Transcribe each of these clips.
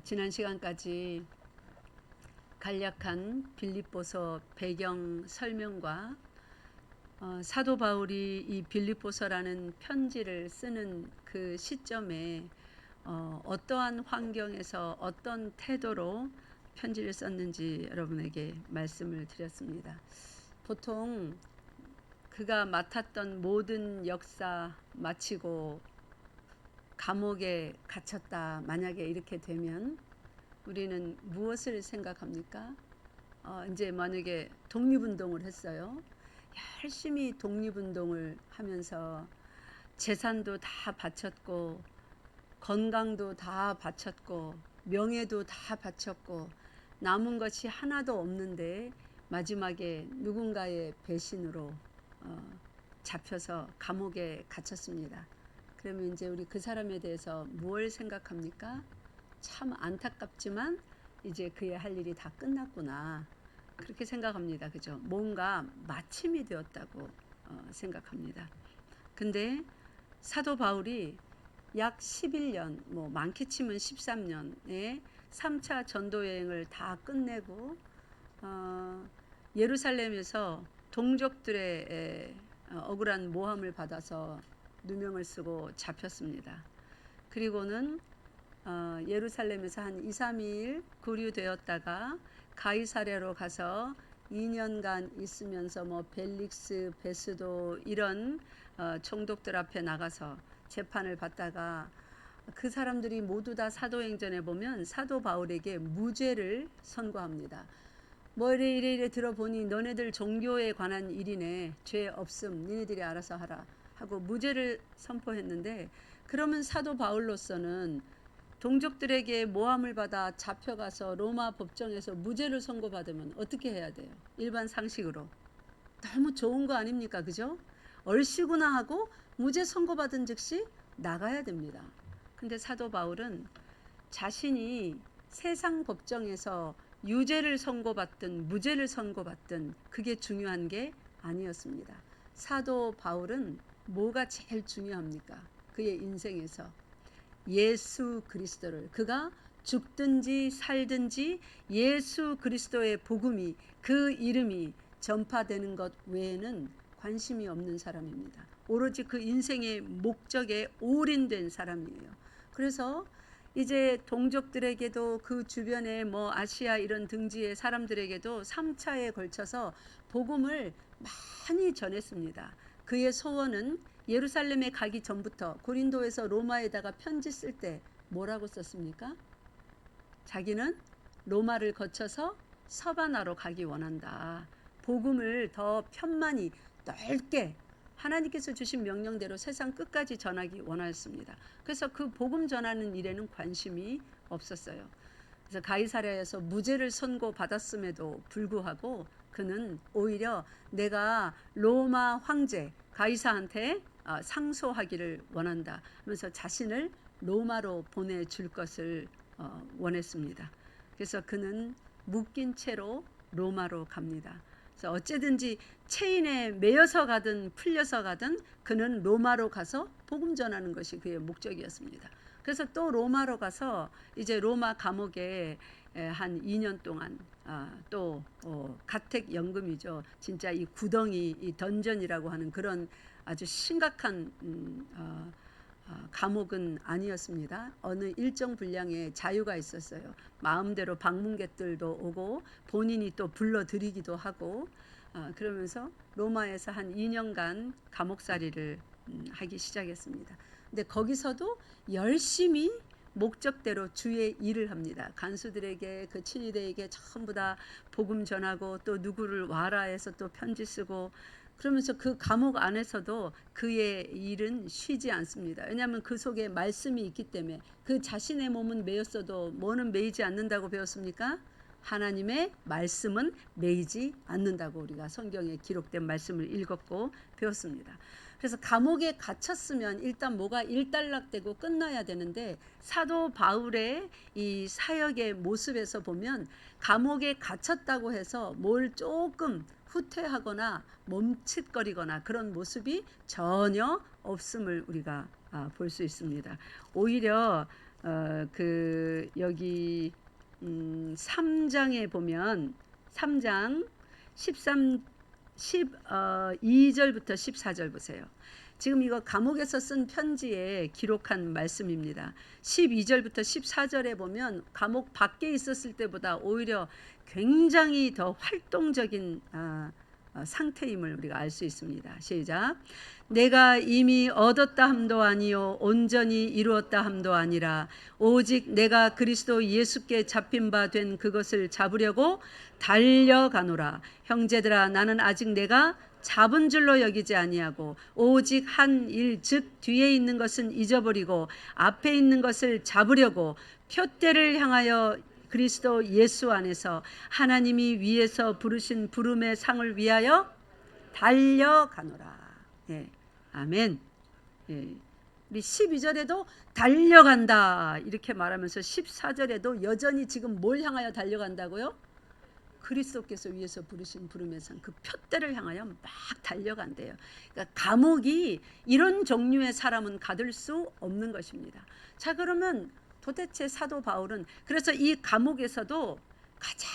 지난 시간까지 간략한 빌립보서 배경 설명과 사도 바울이 이 빌립보서라는 편지를 쓰는 그 시점에 어떠한 환경에서 어떤 태도로 편지를 썼는지 여러분에게 말씀을 드렸습니다. 보통 그가 맡았던 모든 역사 마치고 감옥에 갇혔다, 만약에 이렇게 되면 우리는 무엇을 생각합니까? 이제 만약에 독립운동을 했어요. 열심히 독립운동을 하면서 재산도 다 바쳤고 건강도 다 바쳤고 명예도 다 바쳤고 남은 것이 하나도 없는데 마지막에 누군가의 배신으로 잡혀서 감옥에 갇혔습니다. 그러면 이제 우리 그 사람에 대해서 뭘 생각합니까? 참 안타깝지만 이제 그의 할 일이 다 끝났구나, 그렇게 생각합니다. 그죠? 뭔가 마침이 되었다고 생각합니다. 근데 사도 바울이 약 11년, 많게 치면 13년의 3차 전도 여행을 다 끝내고 예루살렘에서 동족들의 억울한 모함을 받아서 누명을 쓰고 잡혔습니다. 그리고는 예루살렘에서 한 2, 3일 구류되었다가 가이사랴로 가서 2년간 있으면서 벨릭스, 베스도 이런 총독들 앞에 나가서 재판을 받다가 그 사람들이 모두 다 사도행전에 보면 사도 바울에게 무죄를 선고합니다. 이래 들어보니 너네들 종교에 관한 일이네, 죄 없음, 니네들이 알아서 하라 하고 무죄를 선포했는데, 그러면 사도 바울로서는 동족들에게 모함을 받아 잡혀가서 로마 법정에서 무죄를 선고받으면 어떻게 해야 돼요? 일반 상식으로 너무 좋은 거 아닙니까? 그죠? 얼씨구나 하고 무죄 선고받은 즉시 나가야 됩니다. 근데 사도 바울은 자신이 세상 법정에서 유죄를 선고받든 무죄를 선고받든 그게 중요한 게 아니었습니다. 사도 바울은 뭐가 제일 중요합니까? 그의 인생에서 예수 그리스도를, 그가 죽든지 살든지 예수 그리스도의 복음이, 그 이름이 전파되는 것 외에는 관심이 없는 사람입니다. 오로지 그 인생의 목적에 올인된 사람이에요. 그래서 이제 동족들에게도 그 주변에 아시아 이런 등지의 사람들에게도 3차에 걸쳐서 복음을 많이 전했습니다. 그의 소원은 예루살렘에 가기 전부터 고린도에서 로마에다가 편지 쓸 때 뭐라고 썼습니까? 자기는 로마를 거쳐서 서바나로 가기 원한다. 복음을 더 편만히 넓게 하나님께서 주신 명령대로 세상 끝까지 전하기 원하였습니다. 그래서 그 복음 전하는 일에는 관심이 없었어요. 그래서 가이사랴에서 무죄를 선고받았음에도 불구하고 그는 오히려 내가 로마 황제 가이사한테 상소하기를 원한다 하면서 자신을 로마로 보내줄 것을 원했습니다. 그래서 그는 묶인 채로 로마로 갑니다. 그래서 어쨌든지 체인에 매여서 가든 풀려서 가든 그는 로마로 가서 복음 전하는 것이 그의 목적이었습니다. 그래서 또 로마로 가서 이제 로마 감옥에 한 2년 동안 또 가택연금이죠. 진짜 이 구덩이, 이 던전이라고 하는 그런 아주 심각한 감옥은 아니었습니다. 어느 일정 분량의 자유가 있었어요. 마음대로 방문객들도 오고 본인이 또 불러들이기도 하고 그러면서 로마에서 한 2년간 감옥살이를 하기 시작했습니다. 근데 거기서도 열심히 목적대로 주의 일을 합니다. 간수들에게, 그 친위대에게 전부 다 복음 전하고 또 누구를 와라 해서 또 편지 쓰고, 그러면서 그 감옥 안에서도 그의 일은 쉬지 않습니다. 왜냐하면 그 속에 말씀이 있기 때문에. 그 자신의 몸은 매였어도 뭐는 매이지 않는다고 배웠습니까? 하나님의 말씀은 매이지 않는다고 우리가 성경에 기록된 말씀을 읽었고 배웠습니다. 그래서 감옥에 갇혔으면 일단 뭐가 일단락되고 끝나야 되는데, 사도 바울의 이 사역의 모습에서 보면 감옥에 갇혔다고 해서 뭘 조금 후퇴하거나 멈칫거리거나 그런 모습이 전혀 없음을 우리가 볼 수 있습니다. 오히려 여기 3장에 보면 3장 12절부터 14절 보세요. 지금 이거 감옥에서 쓴 편지에 기록한 말씀입니다. 12절부터 14절에 보면 감옥 밖에 있었을 때보다 오히려 굉장히 더 활동적인 상태임을 우리가 알 수 있습니다. 시작. 내가 이미 얻었다 함도 아니요 온전히 이루었다 함도 아니라 오직 내가 그리스도 예수께 잡힌 바 된 그것을 잡으려고 달려가노라. 형제들아, 나는 아직 내가 잡은 줄로 여기지 아니하고 오직 한 일, 즉 뒤에 있는 것은 잊어버리고 앞에 있는 것을 잡으려고 표대를 향하여 그리스도 예수 안에서 하나님이 위에서 부르신 부름의 상을 위하여 달려가노라. 예, 아멘. 예, 우리 12절에도 달려간다 이렇게 말하면서 14절에도 여전히 지금 뭘 향하여 달려간다고요? 그리스도께서 위에서 부르신 부름의 상, 그 표대를 향하여 막 달려간대요. 그러니까 감옥이 이런 종류의 사람은 가둘 수 없는 것입니다. 자, 그러면 도대체 사도 바울은 그래서 이 감옥에서도 가장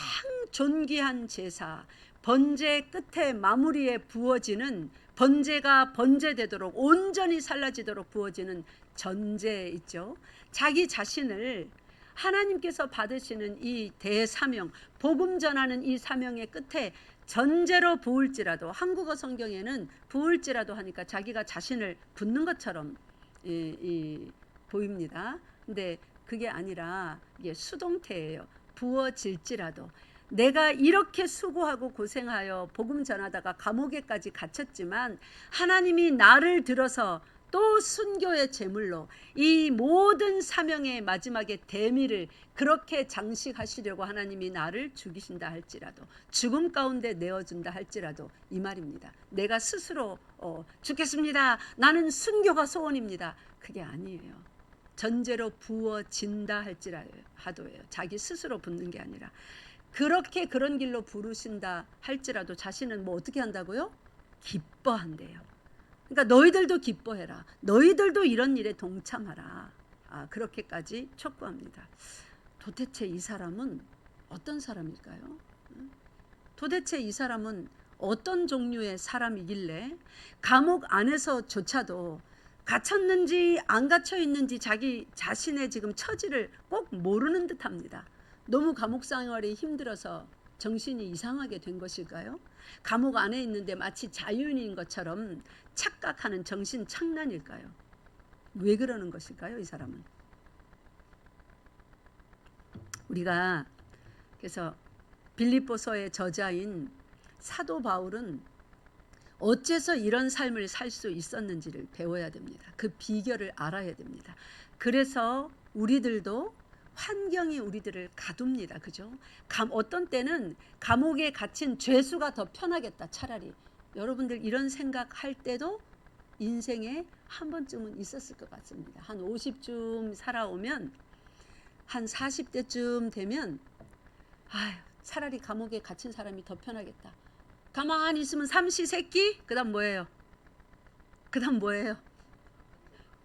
존귀한 제사, 번제 끝에 마무리에 부어지는, 번제가 번제되도록 온전히 살라지도록 부어지는 전제 있죠. 자기 자신을 하나님께서 받으시는 이 대사명, 복음 전하는 이 사명의 끝에 전제로 부을지라도, 한국어 성경에는 부을지라도 하니까 자기가 자신을 붓는 것처럼 보입니다. 근데 그게 아니라 이게 수동태예요. 부어질지라도. 내가 이렇게 수고하고 고생하여 복음 전하다가 감옥에까지 갇혔지만 하나님이 나를 들어서 또 순교의 제물로 이 모든 사명의 마지막에 대미를 그렇게 장식하시려고 하나님이 나를 죽이신다 할지라도, 죽음 가운데 내어준다 할지라도 이 말입니다. 내가 스스로 죽겠습니다, 나는 순교가 소원입니다, 그게 아니에요. 전제로 부어진다 하도예요. 자기 스스로 붙는 게 아니라 그렇게 그런 길로 부르신다 할지라도 자신은 뭐 어떻게 한다고요? 기뻐한대요. 그러니까 너희들도 기뻐해라. 너희들도 이런 일에 동참하라. 그렇게까지 촉구합니다. 도대체 이 사람은 어떤 사람일까요? 도대체 이 사람은 어떤 종류의 사람이길래 감옥 안에서조차도 갇혔는지 안 갇혀 있는지 자기 자신의 지금 처지를 꼭 모르는 듯합니다. 너무 감옥 생활이 힘들어서 정신이 이상하게 된 것일까요? 감옥 안에 있는데 마치 자유인인 것처럼 착각하는 정신 착란일까요? 왜 그러는 것일까요, 이 사람은? 우리가 그래서 빌립보서의 저자인 사도 바울은 어째서 이런 삶을 살 수 있었는지를 배워야 됩니다. 그 비결을 알아야 됩니다. 그래서 우리들도 환경이 우리들을 가둡니다. 그죠? 어떤 때는 감옥에 갇힌 죄수가 더 편하겠다, 차라리. 여러분들 이런 생각할 때도 인생에 한 번쯤은 있었을 것 같습니다. 한 50쯤 살아오면, 한 40대쯤 되면 차라리 감옥에 갇힌 사람이 더 편하겠다. 가만히 있으면 삼시세끼? 그 다음 뭐예요?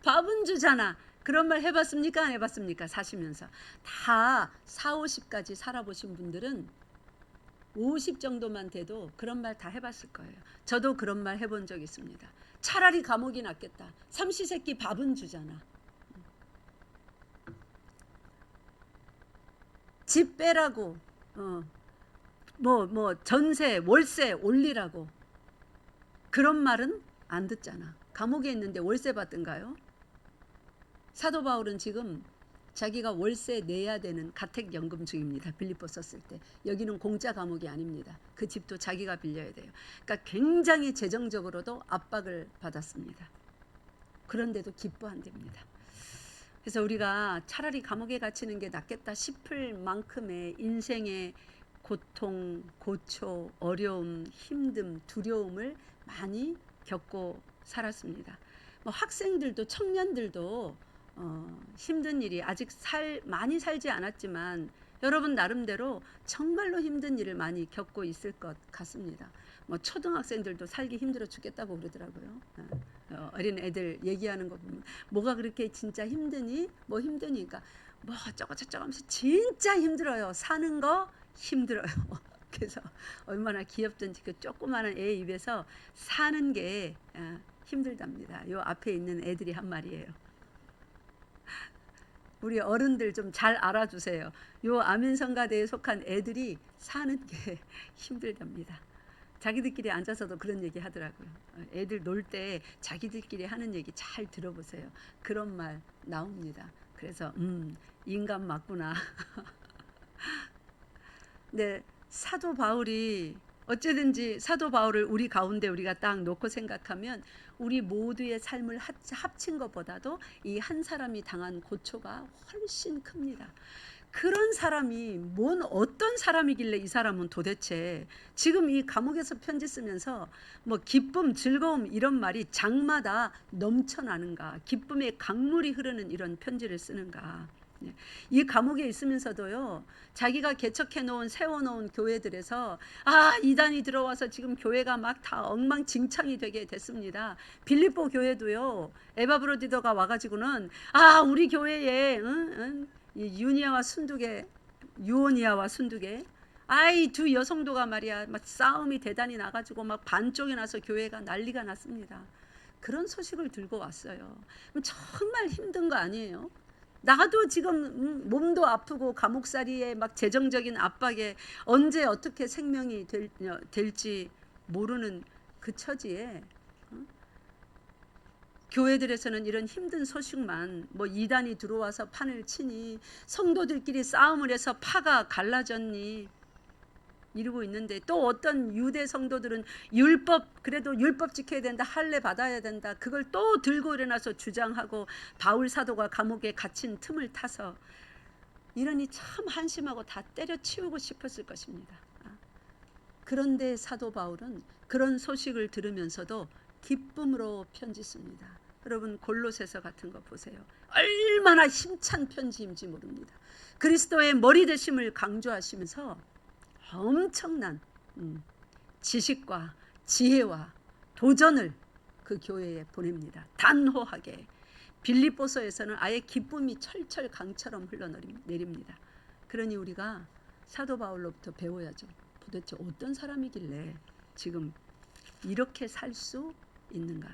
밥은 주잖아. 그런 말 해봤습니까? 안 해봤습니까? 사시면서. 다 40, 50까지 살아보신 분들은 50 정도만 돼도 그런 말 다 해봤을 거예요. 저도 그런 말 해본 적 있습니다. 차라리 감옥이 낫겠다. 삼시세끼 밥은 주잖아. 집 빼라고, 전세, 월세 올리라고. 그런 말은 안 듣잖아. 감옥에 있는데 월세 받든가요? 사도 바울은 지금 자기가 월세 내야 되는 가택연금 중입니다. 빌립보 썼을 때. 여기는 공짜 감옥이 아닙니다. 그 집도 자기가 빌려야 돼요. 그러니까 굉장히 재정적으로도 압박을 받았습니다. 그런데도 기뻐한답니다. 그래서 우리가 차라리 감옥에 갇히는 게 낫겠다 싶을 만큼의 인생의 고통, 고초, 어려움, 힘듦, 두려움을 많이 겪고 살았습니다. 학생들도, 청년들도 힘든 일이 아직 많이 살지 않았지만 여러분 나름대로 정말로 힘든 일을 많이 겪고 있을 것 같습니다. 초등학생들도 살기 힘들어 죽겠다고 그러더라고요. 어린 애들 얘기하는 거 보면 뭐가 그렇게 진짜 힘드니? 뭐 힘드니까 뭐 어쩌고저쩌고 하면서 진짜 힘들어요. 사는 거 힘들어요. 그래서 얼마나 귀엽든지 그 조그마한 애 입에서 사는 게 힘들답니다. 요 앞에 있는 애들이 한 말이에요. 우리 어른들 좀 잘 알아주세요. 요 아멘성가대에 속한 애들이 사는 게 힘들답니다. 자기들끼리 앉아서도 그런 얘기 하더라고요. 애들 놀 때 자기들끼리 하는 얘기 잘 들어보세요. 그런 말 나옵니다. 그래서 인간 맞구나. 네, 사도 바울이 어쨌든지 사도 바울을 우리 가운데 우리가 딱 놓고 생각하면 우리 모두의 삶을 합친 것보다도 이 한 사람이 당한 고초가 훨씬 큽니다. 그런 사람이 뭔 어떤 사람이길래 이 사람은 도대체 지금 이 감옥에서 편지 쓰면서 뭐 기쁨, 즐거움 이런 말이 장마다 넘쳐나는가, 기쁨의 강물이 흐르는 이런 편지를 쓰는가. 이 감옥에 있으면서도요, 자기가 개척해 놓은 세워 놓은 교회들에서 이단이 들어와서 지금 교회가 막 다 엉망진창이 되게 됐습니다. 빌립보 교회도요, 에바브로디도가 와가지고는 우리 교회에 이 유니아와 순두개, 유오니아와 순두개, 두 여성도가 말이야 막 싸움이 대단히 나가지고 막 반쪽이 나서 교회가 난리가 났습니다. 그런 소식을 들고 왔어요. 정말 힘든 거 아니에요? 나도 지금 몸도 아프고 감옥살이에 막 재정적인 압박에 언제 어떻게 생명이 될지 모르는 그 처지에 교회들에서는 이런 힘든 소식만 뭐 이단이 들어와서 판을 치니 성도들끼리 싸움을 해서 파가 갈라졌니 이러고 있는데, 또 어떤 유대 성도들은 그래도 율법 지켜야 된다, 할례 받아야 된다, 그걸 또 들고 일어나서 주장하고 바울 사도가 감옥에 갇힌 틈을 타서 이러니 참 한심하고 다 때려치우고 싶었을 것입니다. 그런데 사도 바울은 그런 소식을 들으면서도 기쁨으로 편지 씁니다. 여러분 골로새서 같은 거 보세요. 얼마나 힘찬 편지인지 모릅니다. 그리스도의 머리 되심을 강조하시면서 엄청난 지식과 지혜와 도전을 그 교회에 보냅니다. 단호하게. 빌립보서에서는 아예 기쁨이 철철 강처럼 흘러내립니다. 그러니 우리가 사도 바울로부터 배워야죠. 도대체 어떤 사람이길래 지금 이렇게 살 수 있는가.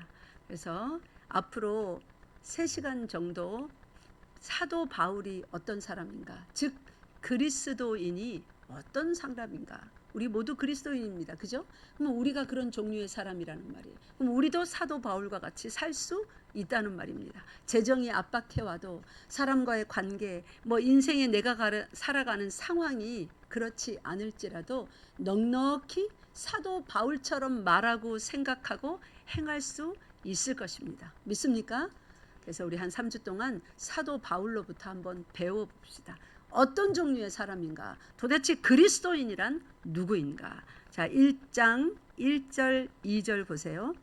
그래서 앞으로 3시간 정도 사도 바울이 어떤 사람인가, 즉 그리스도인이 어떤 사람인가. 우리 모두 그리스도인입니다. 그죠? 그럼 우리가 그런 종류의 사람이라는 말이에요. 그럼 우리도 사도 바울과 같이 살 수 있다는 말입니다. 재정이 압박해와도 사람과의 관계, 뭐 인생에 내가 살아가는 상황이 그렇지 않을지라도 넉넉히 사도 바울처럼 말하고 생각하고 행할 수 있을 것입니다. 믿습니까? 그래서 우리 한 3주 동안 사도 바울로부터 한번 배워봅시다. 어떤 종류의 사람인가? 도대체 그리스도인이란 누구인가? 자, 1장 1절 2절 보세요.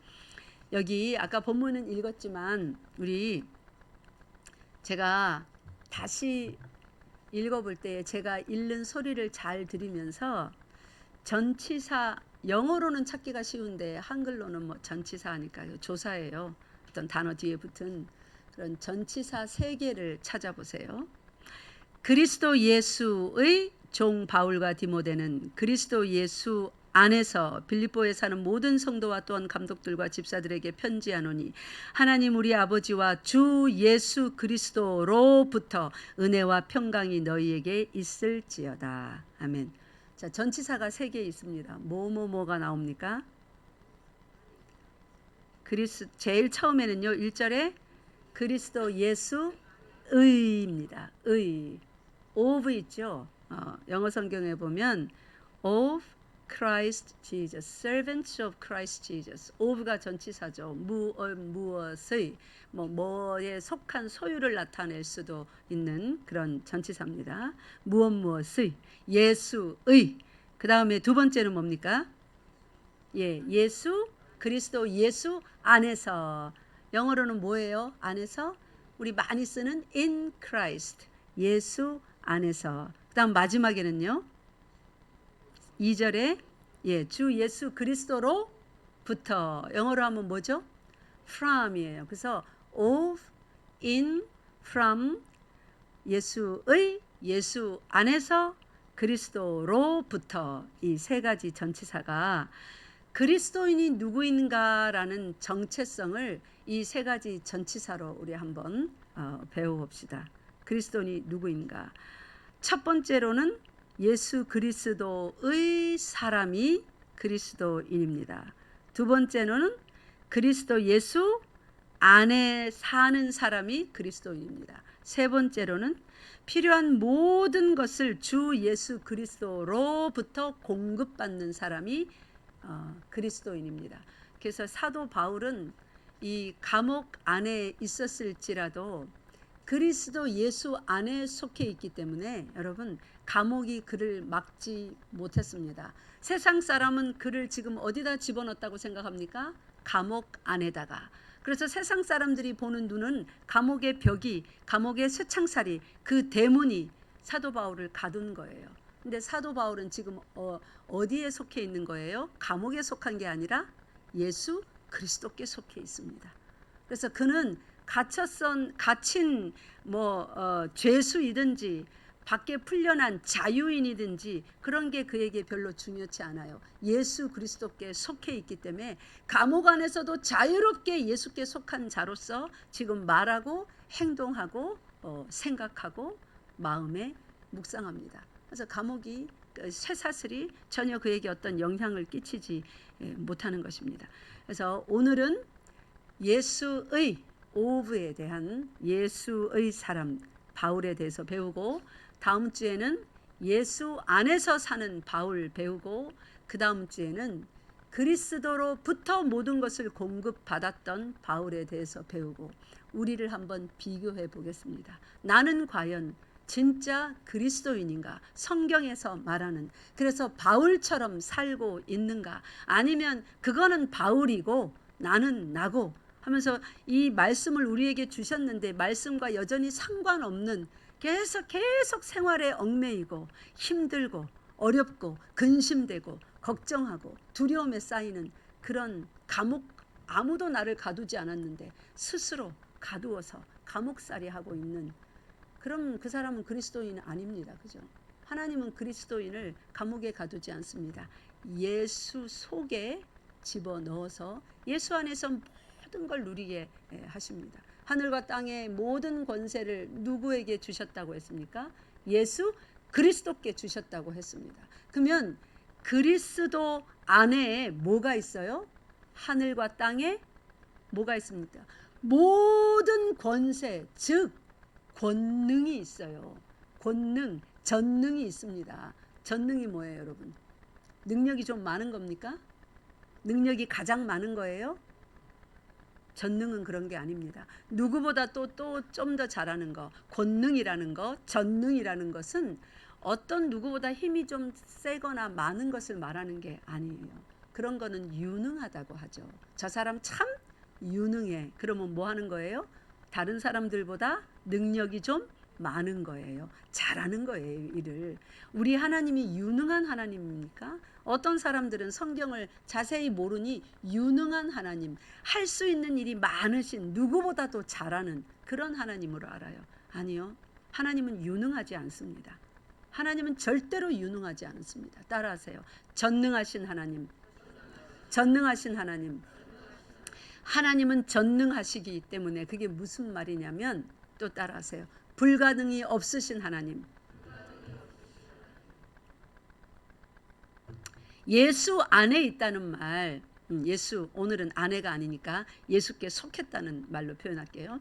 여기 아까 본문은 읽었지만 제가 다시 읽어볼 때 제가 읽는 소리를 잘 들으면서 전치사, 영어로는 찾기가 쉬운데 한글로는 뭐 전치사 하니까 조사예요. 어떤 단어 뒤에 붙은 그런 전치사 3개를 찾아보세요. 그리스도 예수의 종 바울과 디모데는 그리스도 예수 안에서 빌립보에 사는 모든 성도와 또한 감독들과 집사들에게 편지하노니 하나님 우리 아버지와 주 예수 그리스도로부터 은혜와 평강이 너희에게 있을지어다. 아멘. 자, 전치사가 3개 있습니다. 뭐가 나옵니까? 제일 처음에는요, 1절에 그리스도 예수 의입니다. 의. of 있죠. 영어 성경에 보면 of Christ Jesus, servants of Christ Jesus. of가 전치사죠. 무엇의, 뭐에 속한 소유를 나타낼 수도 있는 그런 전치사입니다. 무엇의, 예수의. 그 다음에 두 번째는 뭡니까? 예수, 그리스도 예수 안에서. 영어로는 뭐예요? 안에서? 우리 많이 쓰는 in Christ, 예수 안에서. 그 다음 마지막에는요, 2절에 주 예수 그리스도로부터. 영어로 하면 뭐죠? from이에요. 그래서 of, in, from, 예수 안에서 그리스도로부터 이 세 가지 전치사가 그리스도인이 누구인가라는 정체성을 이 세 가지 전치사로 우리 한번 배워봅시다. 그리스도인이 누구인가? 첫 번째로는 예수 그리스도의 사람이 그리스도인입니다. 두 번째로는 그리스도 예수 안에 사는 사람이 그리스도인입니다. 세 번째로는 필요한 모든 것을 주 예수 그리스도로부터 공급받는 사람이 그리스도인입니다. 그래서 사도 바울은 이 감옥 안에 있었을지라도 그리스도 예수 안에 속해 있기 때문에 여러분 감옥이 그를 막지 못했습니다. 세상 사람은 그를 지금 어디다 집어넣었다고 생각합니까? 감옥 안에다가. 그래서 세상 사람들이 보는 눈은 감옥의 벽이, 감옥의 쇠창살이, 그 대문이 사도 바울을 가둔 거예요. 근데 사도 바울은 지금 어디에 속해 있는 거예요? 감옥에 속한 게 아니라 예수 그리스도께 속해 있습니다. 그래서 그는 갇힌 죄수이든지 밖에 풀려난 자유인이든지 그런 게 그에게 별로 중요치 않아요. 예수 그리스도께 속해 있기 때문에 감옥 안에서도 자유롭게 예수께 속한 자로서 지금 말하고 행동하고 생각하고 마음에 묵상합니다. 그래서 감옥이 쇠사슬이 전혀 그에게 어떤 영향을 끼치지 못하는 것입니다. 그래서 오늘은 예수의 오브에 대한 예수의 사람 바울에 대해서 배우고 다음 주에는 예수 안에서 사는 바울 배우고 그 다음 주에는 그리스도로부터 모든 것을 공급받았던 바울에 대해서 배우고 우리를 한번 비교해 보겠습니다. 나는 과연 진짜 그리스도인인가? 성경에서 말하는 그래서 바울처럼 살고 있는가? 아니면 그거는 바울이고 나는 나고 하면서 이 말씀을 우리에게 주셨는데 말씀과 여전히 상관없는 계속 생활에 얽매이고 힘들고 어렵고 근심되고 걱정하고 두려움에 쌓이는 그런 감옥, 아무도 나를 가두지 않았는데 스스로 가두어서 감옥살이 하고 있는 그럼 그 사람은 그리스도인 아닙니다. 그죠? 하나님은 그리스도인을 감옥에 가두지 않습니다. 예수 속에 집어넣어서 예수 안에서 모든 걸 누리게 하십니다. 하늘과 땅의 모든 권세를 누구에게 주셨다고 했습니까? 예수 그리스도께 주셨다고 했습니다. 그러면 그리스도 안에 뭐가 있어요? 하늘과 땅에 뭐가 있습니까? 모든 권세, 즉 권능이 있어요. 권능, 전능이 있습니다. 전능이 뭐예요, 여러분? 능력이 좀 많은 겁니까? 능력이 가장 많은 거예요? 전능은 그런 게 아닙니다. 누구보다 또 좀 더 잘하는 거, 권능이라는 거, 전능이라는 것은 어떤 누구보다 힘이 좀 세거나 많은 것을 말하는 게 아니에요. 그런 거는 유능하다고 하죠. 저 사람 참 유능해. 그러면 뭐 하는 거예요? 다른 사람들보다 능력이 좀 많은 거예요. 잘하는 거예요, 일을. 우리 하나님이 유능한 하나님입니까? 어떤 사람들은 성경을 자세히 모르니 유능한 하나님, 할 수 있는 일이 많으신 누구보다도 잘하는 그런 하나님으로 알아요. 아니요. 하나님은 유능하지 않습니다. 하나님은 절대로 유능하지 않습니다. 따라하세요. 전능하신 하나님. 전능하신 하나님. 하나님은 전능하시기 때문에 그게 무슨 말이냐면 또 따라하세요. 불가능이 없으신 하나님. 예수 안에 있다는 말, 예수 오늘은 아내가 아니니까 예수께 속했다는 말로 표현할게요.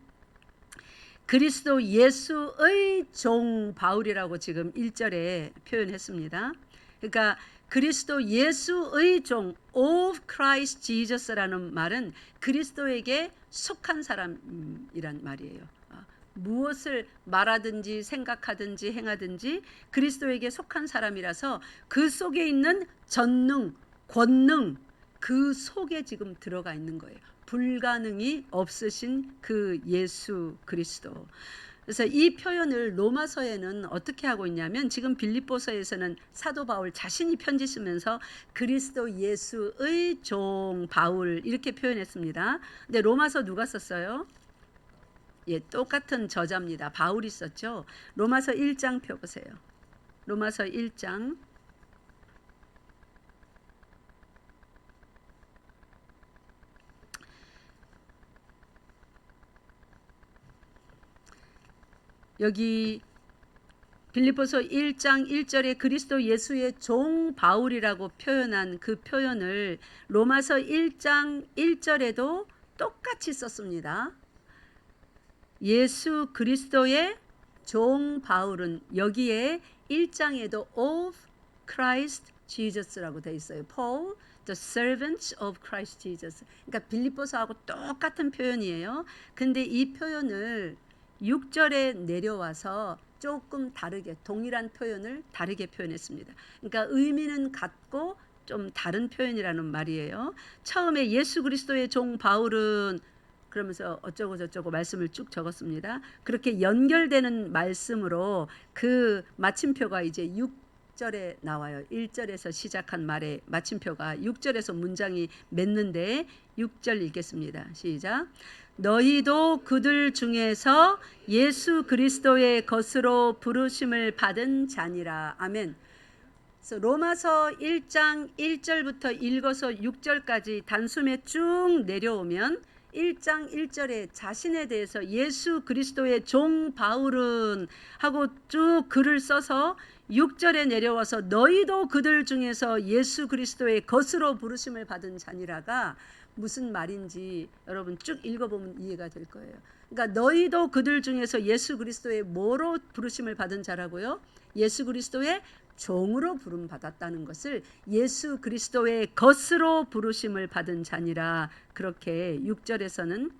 그리스도 예수의 종 바울이라고 지금 1절에 표현했습니다. 그러니까 그리스도 예수의 종 of Christ Jesus라는 말은 그리스도에게 속한 사람이란 말이에요. 무엇을 말하든지 생각하든지 행하든지 그리스도에게 속한 사람이라서 그 속에 있는 전능, 권능 그 속에 지금 들어가 있는 거예요. 불가능이 없으신 그 예수 그리스도. 그래서 이 표현을 로마서에는 어떻게 하고 있냐면 지금 빌립보서에서는 사도 바울 자신이 편지 쓰면서 그리스도 예수의 종 바울 이렇게 표현했습니다. 근데 로마서 누가 썼어요? 똑같은 저자입니다. 바울이 썼죠. 로마서 1장 펴보세요. 로마서 1장 여기 빌립보서 1장 1절에 그리스도 예수의 종 바울이라고 표현한 그 표현을 로마서 1장 1절에도 똑같이 썼습니다. 예수 그리스도의 종 바울은 여기에 1장에도 of Christ Jesus라고 되어 있어요. Paul, the servant of Christ Jesus. 그러니까 빌립보서하고 똑같은 표현이에요. 근데 이 표현을 6절에 내려와서 조금 다르게 동일한 표현을 다르게 표현했습니다. 그러니까 의미는 같고 좀 다른 표현이라는 말이에요. 처음에 예수 그리스도의 종 바울은 그러면서 어쩌고 저쩌고 말씀을 쭉 적었습니다. 그렇게 연결되는 말씀으로 그 마침표가 이제 6절에 나와요. 1절에서 시작한 말의 마침표가 6절에서 문장이 맺는데 6절 읽겠습니다. 시작. 너희도 그들 중에서 예수 그리스도의 것으로 부르심을 받은 자니라. 아멘. 그래서 로마서 1장 1절부터 읽어서 6절까지 단숨에 쭉 내려오면 1장 1절에 자신에 대해서 예수 그리스도의 종 바울은 하고 쭉 글을 써서 6절에 내려와서 너희도 그들 중에서 예수 그리스도의 것으로 부르심을 받은 자니라가 무슨 말인지 여러분 쭉 읽어보면 이해가 될 거예요. 그러니까 너희도 그들 중에서 예수 그리스도의 뭐로 부르심을 받은 자라고요? 예수 그리스도의 종으로 부름 받았다는 것을 예수 그리스도의 것으로 부르심을 받은 자니라 그렇게 6절에서는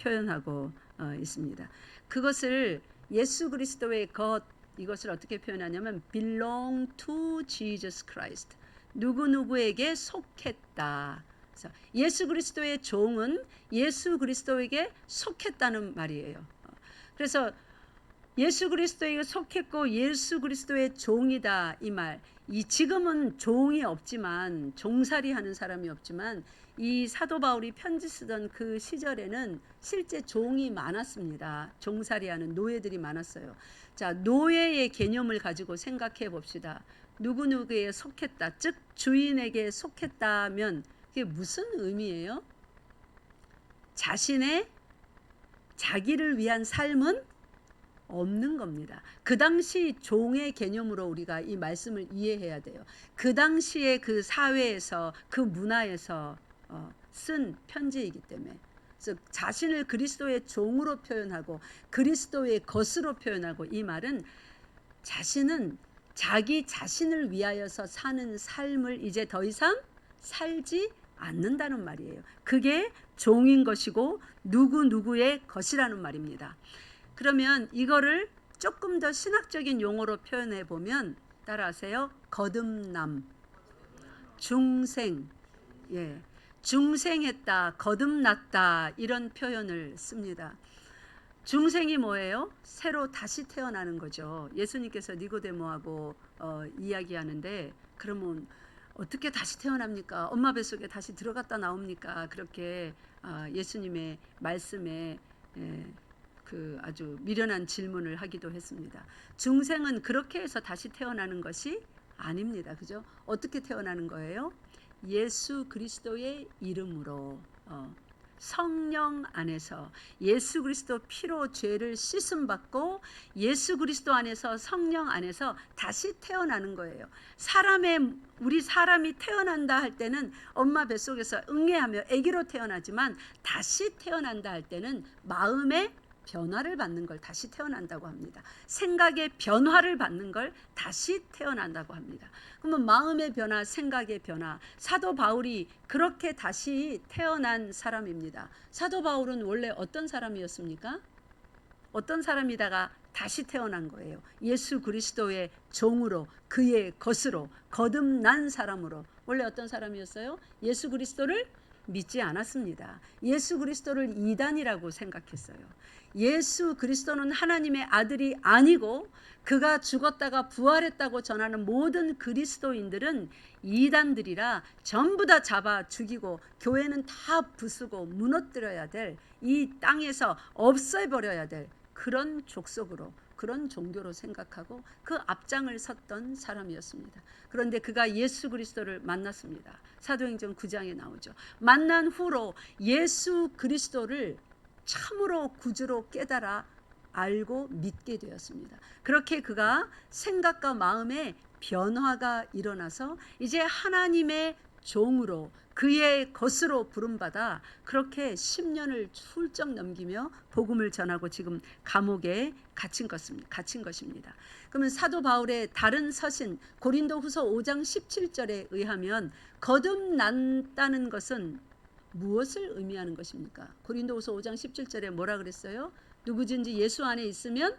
표현하고 있습니다. 그것을 예수 그리스도의 것 이것을 어떻게 표현하냐면 belong to Jesus Christ. 누구누구에게 속했다. 예수 그리스도의 종은 예수 그리스도에게 속했다는 말이에요. 그래서 예수 그리스도에게 속했고 예수 그리스도의 종이다 이 말. 이 지금은 종이 없지만 종살이 하는 사람이 없지만 이 사도 바울이 편지 쓰던 그 시절에는 실제 종이 많았습니다. 종살이하는 노예들이 많았어요. 자, 노예의 개념을 가지고 생각해 봅시다. 누구누구에 속했다. 즉 주인에게 속했다면 그게 무슨 의미예요? 자기를 위한 삶은 없는 겁니다. 그 당시 종의 개념으로 우리가 이 말씀을 이해해야 돼요. 그 당시에 그 사회에서 그 문화에서 쓴 편지이기 때문에 즉 자신을 그리스도의 종으로 표현하고 그리스도의 것으로 표현하고 이 말은 자신은 자기 자신을 위하여서 사는 삶을 이제 더 이상 살지 않는다는 말이에요. 그게 종인 것이고 누구누구의 것이라는 말입니다. 그러면 이거를 조금 더 신학적인 용어로 표현해 보면 따라하세요. 거듭남, 중생, 중생했다, 거듭났다 이런 표현을 씁니다. 중생이 뭐예요? 새로 다시 태어나는 거죠. 예수님께서 니고데모하고 이야기하는데 그러면 어떻게 다시 태어납니까? 엄마 뱃속에 다시 들어갔다 나옵니까? 그렇게 예수님의 말씀에 그 아주 미련한 질문을 하기도 했습니다. 중생은 그렇게 해서 다시 태어나는 것이 아닙니다. 그죠? 어떻게 태어나는 거예요? 예수 그리스도의 이름으로 성령 안에서 예수 그리스도 피로 죄를 씻음 받고 예수 그리스도 안에서 성령 안에서 다시 태어나는 거예요. 우리 사람이 태어난다 할 때는 엄마 뱃속에서 응애하며 아기로 태어나지만 다시 태어난다 할 때는 마음의 변화를 받는 걸 다시 태어난다고 합니다. 생각의 변화를 받는 걸 다시 태어난다고 합니다. 그러면 마음의 변화, 생각의 변화, 사도 바울이 그렇게 다시 태어난 사람입니다. 사도 바울은 원래 어떤 사람이었습니까? 어떤 사람이다가 다시 태어난 거예요. 예수 그리스도의 종으로 그의 것으로 거듭난 사람으로. 원래 어떤 사람이었어요? 예수 그리스도를 믿지 않았습니다. 예수 그리스도를 이단이라고 생각했어요. 예수 그리스도는 하나님의 아들이 아니고 그가 죽었다가 부활했다고 전하는 모든 그리스도인들은 이단들이라 전부 다 잡아 죽이고 교회는 다 부수고 무너뜨려야 될, 이 땅에서 없애버려야 될 그런 족속으로, 그런 종교로 생각하고 그 앞장을 섰던 사람이었습니다. 그런데 그가 예수 그리스도를 만났습니다. 사도행전 9장에 나오죠. 만난 후로 예수 그리스도를 참으로 구주로 깨달아 알고 믿게 되었습니다. 그렇게 그가 생각과 마음에 변화가 일어나서 이제 하나님의 종으로, 그의 것으로 부름받아 그렇게 10년을 훌쩍 넘기며 복음을 전하고 지금 감옥에 갇힌 것입니다. 그러면 사도 바울의 다른 서신 고린도후서 5장 17절에 의하면 거듭났다는 것은 무엇을 의미하는 것입니까? 고린도후서 5장 17절에 뭐라 그랬어요? 누구든지 예수 안에 있으면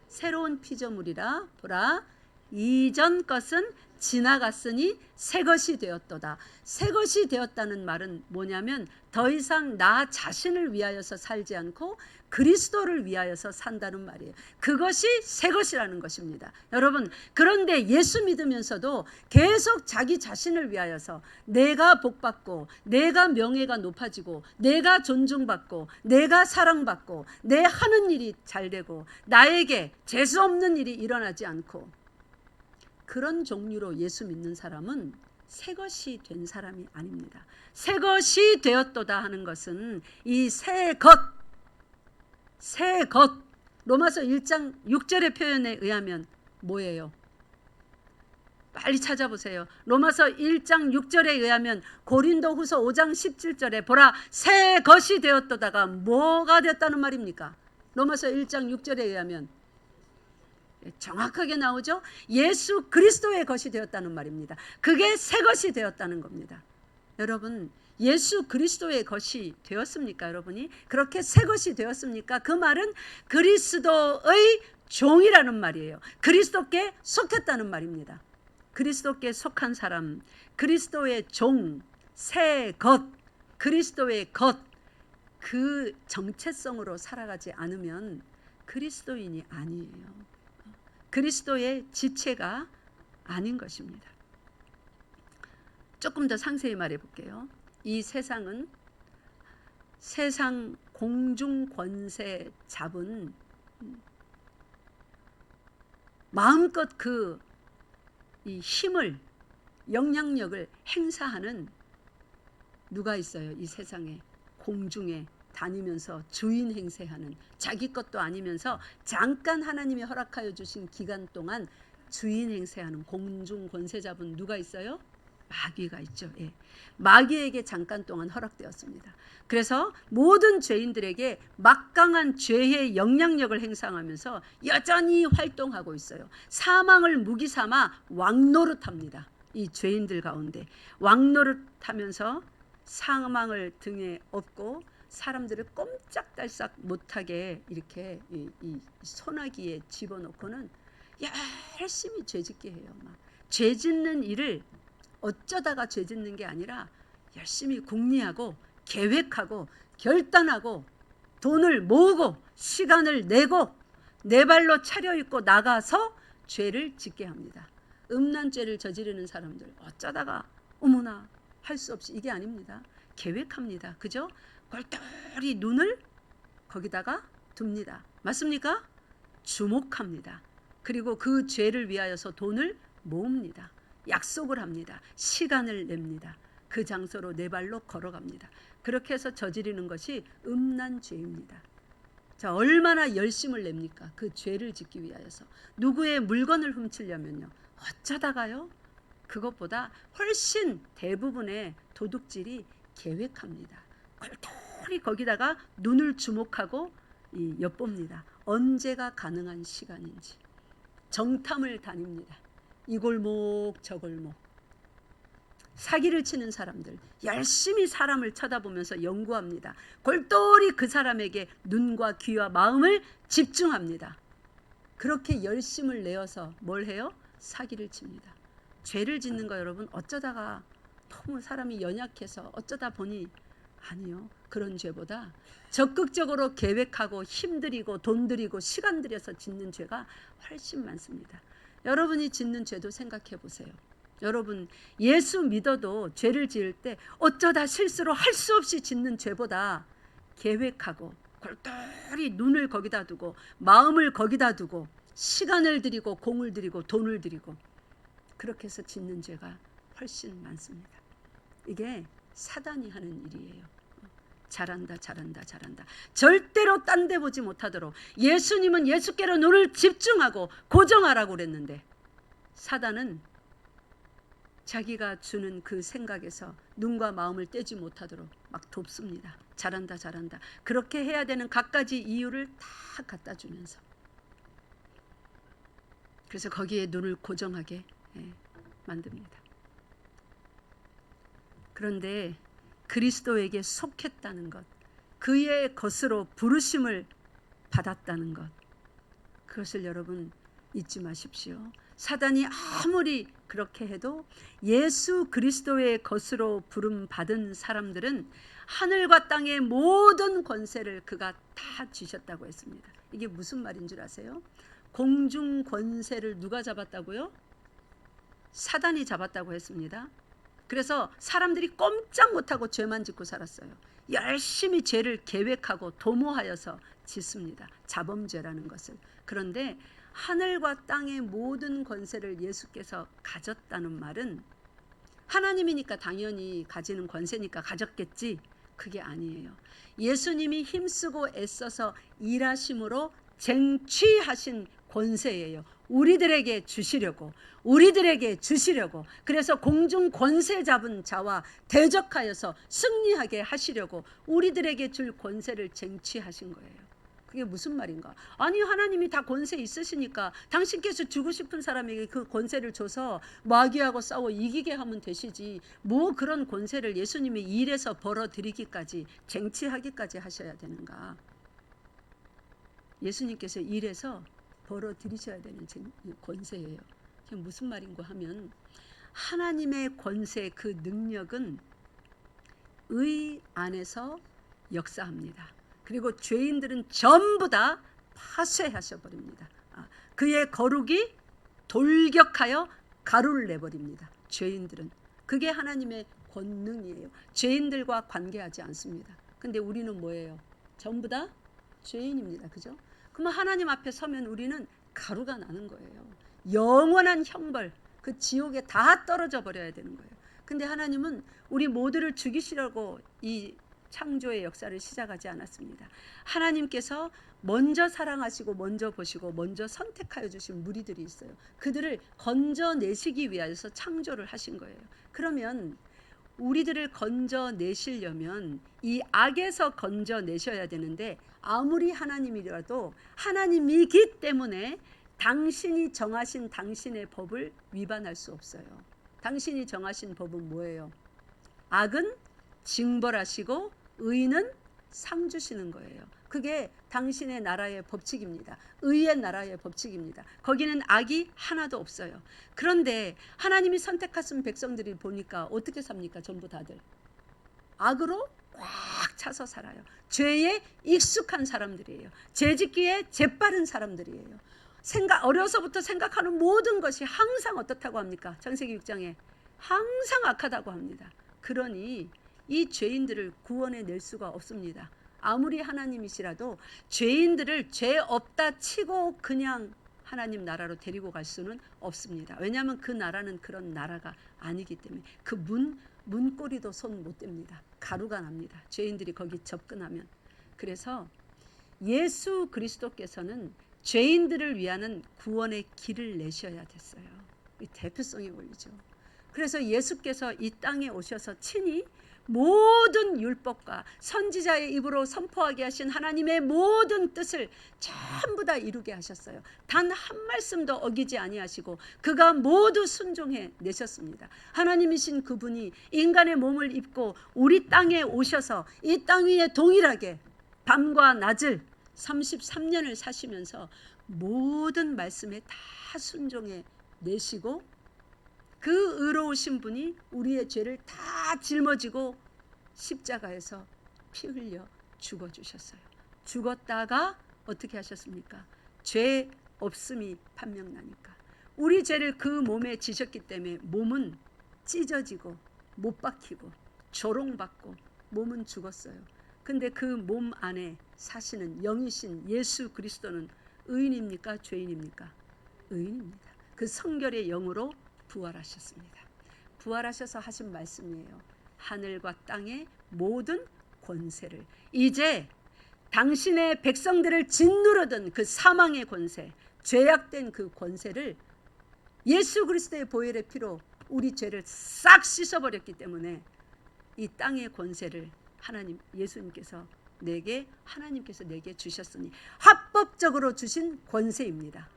새로운 피조물이라. 보라, 이전 것은 지나갔으니 새 것이 되었도다. 새 것이 되었다는 말은 뭐냐면 더 이상 나 자신을 위하여서 살지 않고 그리스도를 위하여서 산다는 말이에요. 그것이 새 것이라는 것입니다. 여러분, 그런데 예수 믿으면서도 계속 자기 자신을 위하여서 내가 복받고 내가 명예가 높아지고 내가 존중받고 내가 사랑받고 내 하는 일이 잘되고 나에게 재수 없는 일이 일어나지 않고, 그런 종류로 예수 믿는 사람은 새 것이 된 사람이 아닙니다. 새 것이 되었도다 하는 것은 이 새 것, 로마서 1장 6절의 표현에 의하면 뭐예요? 빨리 찾아보세요. 로마서 1장 6절에 의하면 고린도후서 5장 17절에 보라, 새 것이 되었도다가 뭐가 됐다는 말입니까? 로마서 1장 6절에 의하면 정확하게 나오죠. 예수 그리스도의 것이 되었다는 말입니다. 그게 새 것이 되었다는 겁니다. 여러분, 예수 그리스도의 것이 되었습니까? 여러분이 그렇게 새 것이 되었습니까? 그 말은 그리스도의 종이라는 말이에요. 그리스도께 속했다는 말입니다. 그리스도께 속한 사람, 그리스도의 종, 새 것, 그리스도의 것, 그 정체성으로 살아가지 않으면 그리스도인이 아니에요. 그리스도의 지체가 아닌 것입니다. 조금 더 상세히 말해 볼게요. 이 세상은 세상 공중 권세 잡은 마음껏 그 이 힘을, 영향력을 행사하는 누가 있어요? 이 세상에 공중에 다니면서 주인 행세하는, 자기 것도 아니면서 잠깐 하나님이 허락하여 주신 기간 동안 주인 행세하는 공중 권세 잡은 누가 있어요? 마귀가 있죠. 예. 마귀에게 잠깐 동안 허락되었습니다. 그래서 모든 죄인들에게 막강한 죄의 영향력을 행사하면서 여전히 활동하고 있어요. 사망을 무기 삼아 왕노릇합니다. 이 죄인들 가운데 왕노릇하면서 사망을 등에 업고 사람들을 꼼짝달싹 못하게 이렇게 이 소나기에 집어넣고는 열심히 죄짓게 해요. 막 죄짓는 일을 어쩌다가 죄짓는 게 아니라 열심히 궁리하고 계획하고 결단하고 돈을 모으고 시간을 내고 내 발로 차려입고 나가서 죄를 짓게 합니다. 음란 죄를 저지르는 사람들 어쩌다가 어머나 할 수 없이, 이게 아닙니다. 계획합니다. 그죠? 골똘히 눈을 거기다가 둡니다. 맞습니까? 주목합니다. 그리고 그 죄를 위하여서 돈을 모읍니다. 약속을 합니다. 시간을 냅니다. 그 장소로 네 발로 걸어갑니다. 그렇게 해서 저지르는 것이 음란 죄입니다. 자, 얼마나 열심을 냅니까? 그 죄를 짓기 위하여서. 누구의 물건을 훔치려면요, 어쩌다가요? 그것보다 훨씬 대부분의 도둑질이 계획합니다. 골똘히 거기다가 눈을 주목하고 엿봅니다. 언제가 가능한 시간인지. 정탐을 다닙니다. 이 골목 저 골목. 사기를 치는 사람들 열심히 사람을 쳐다보면서 연구합니다. 골똘히 그 사람에게 눈과 귀와 마음을 집중합니다. 그렇게 열심을 내어서 뭘 해요? 사기를 칩니다. 죄를 짓는 거 여러분 어쩌다가 너무 사람이 연약해서 어쩌다 보니 아니요. 그런 죄보다 적극적으로 계획하고 힘들이고 돈 들이고 시간 들여서 짓는 죄가 훨씬 많습니다. 여러분이 짓는 죄도 생각해 보세요. 여러분 예수 믿어도 죄를 지을 때 어쩌다 실수로 할 수 없이 짓는 죄보다 계획하고 골똘히 눈을 거기다 두고 마음을 거기다 두고 시간을 들이고 공을 들이고 돈을 들이고 그렇게 해서 짓는 죄가 훨씬 많습니다. 이게 사단이 하는 일이에요. 잘한다 잘한다 잘한다. 절대로 딴 데 보지 못하도록 예수님은 예수께로 눈을 집중하고 고정하라고 그랬는데 사단은 자기가 주는 그 생각에서 눈과 마음을 떼지 못하도록 막 돕습니다. 잘한다 잘한다. 그렇게 해야 되는 갖가지 이유를 다 갖다 주면서 그래서 거기에 눈을 고정하게 만듭니다. 그런데 그리스도에게 속했다는 것, 그의 것으로 부르심을 받았다는 것, 그것을 여러분 잊지 마십시오. 사단이 아무리 그렇게 해도 예수 그리스도의 것으로 부름 받은 사람들은 하늘과 땅의 모든 권세를 그가 다 쥐셨다고 했습니다. 이게 무슨 말인 줄 아세요? 공중 권세를 누가 잡았다고요? 사단이 잡았다고 했습니다. 그래서 사람들이 꼼짝 못하고 죄만 짓고 살았어요. 열심히 죄를 계획하고 도모하여서 짓습니다. 자범죄라는 것을. 그런데 하늘과 땅의 모든 권세를 예수께서 가졌다는 말은 하나님이니까 당연히 가지는 권세니까 가졌겠지. 그게 아니에요. 예수님이 힘쓰고 애써서 일하심으로 쟁취하신 권세예요. 우리들에게 주시려고 그래서 공중 권세 잡은 자와 대적하여서 승리하게 하시려고 우리들에게 줄 권세를 쟁취하신 거예요. 그게 무슨 말인가? 아니 하나님이 다 권세 있으시니까 당신께서 주고 싶은 사람에게 그 권세를 줘서 마귀하고 싸워 이기게 하면 되시지 뭐 그런 권세를 예수님이 일해서 벌어들이기까지 쟁취하기까지 하셔야 되는가? 예수님께서 일해서 벌어들이셔야 되는 권세예요. 그게 무슨 말인가 하면 하나님의 권세 그 능력은 의 안에서 역사합니다. 그리고 죄인들은 전부 다 파쇄하셔 버립니다. 그의 거룩이 돌격하여 가루를 내버립니다. 죄인들은 그게 하나님의 권능이에요. 죄인들과 관계하지 않습니다. 근데 우리는 뭐예요? 전부 다 죄인입니다. 그죠? 그러면 하나님 앞에 서면 우리는 가루가 나는 거예요. 영원한 형벌, 그 지옥에 다 떨어져 버려야 되는 거예요. 근데 하나님은 우리 모두를 죽이시려고 이 창조의 역사를 시작하지 않았습니다. 하나님께서 먼저 사랑하시고 먼저 보시고 먼저 선택하여 주신 무리들이 있어요. 그들을 건져내시기 위해서 창조를 하신 거예요. 그러면 우리들을 건져내시려면 이 악에서 건져내셔야 되는데 아무리 하나님이라도 하나님이기 때문에 당신이 정하신 당신의 법을 위반할 수 없어요. 당신이 정하신 법은 뭐예요? 악은 징벌하시고 의는 상 주시는 거예요. 그게 당신의 나라의 법칙입니다. 의의 나라의 법칙입니다. 거기는 악이 하나도 없어요. 그런데 하나님이 선택하신 백성들이 보니까 어떻게 삽니까? 전부 다들 악으로 꽉 차서 살아요. 죄에 익숙한 사람들이에요. 죄짓기에 재빠른 사람들이에요. 어려서부터 생각하는 모든 것이 항상 어떻다고 합니까? 창세기 6장에 항상 악하다고 합니다. 그러니 이 죄인들을 구원해 낼 수가 없습니다. 아무리 하나님이시라도 죄인들을 죄 없다 치고 그냥 하나님 나라로 데리고 갈 수는 없습니다. 왜냐하면 그 나라는 그런 나라가 아니기 때문에 그 문고리도 손 못 댑니다. 가루가 납니다. 죄인들이 거기 접근하면. 그래서 예수 그리스도께서는 죄인들을 위하는 구원의 길을 내셔야 됐어요. 이 대표성의 원리죠. 그래서 예수께서 이 땅에 오셔서 친히 모든 율법과 선지자의 입으로 선포하게 하신 하나님의 모든 뜻을 전부 다 이루게 하셨어요. 단 한 말씀도 어기지 아니하시고 그가 모두 순종해 내셨습니다. 하나님이신 그분이 인간의 몸을 입고 우리 땅에 오셔서 이 땅 위에 동일하게 밤과 낮을 33년을 사시면서 모든 말씀에 다 순종해 내시고 그 의로우신 분이 우리의 죄를 다 짊어지고 십자가에서 피 흘려 죽어주셨어요. 죽었다가 어떻게 하셨습니까? 죄 없음이 판명나니까 우리 죄를 그 몸에 지셨기 때문에 몸은 찢어지고 못 박히고 조롱받고 몸은 죽었어요. 근데 그 몸 안에 사시는 영이신 예수 그리스도는 의인입니까? 죄인입니까? 의인입니다. 그 성결의 영으로 부활하셨습니다. 부활하셔서 하신 말씀이에요. 하늘과 땅의 모든 권세를, 이제 당신의 백성들을 짓누르던 그 사망의 권세, 죄악된 그 권세를 예수 그리스도의 보혈의 피로 우리 죄를 싹 씻어버렸기 때문에 이 땅의 권세를 하나님께서 내게 주셨으니 합법적으로 주신 권세입니다.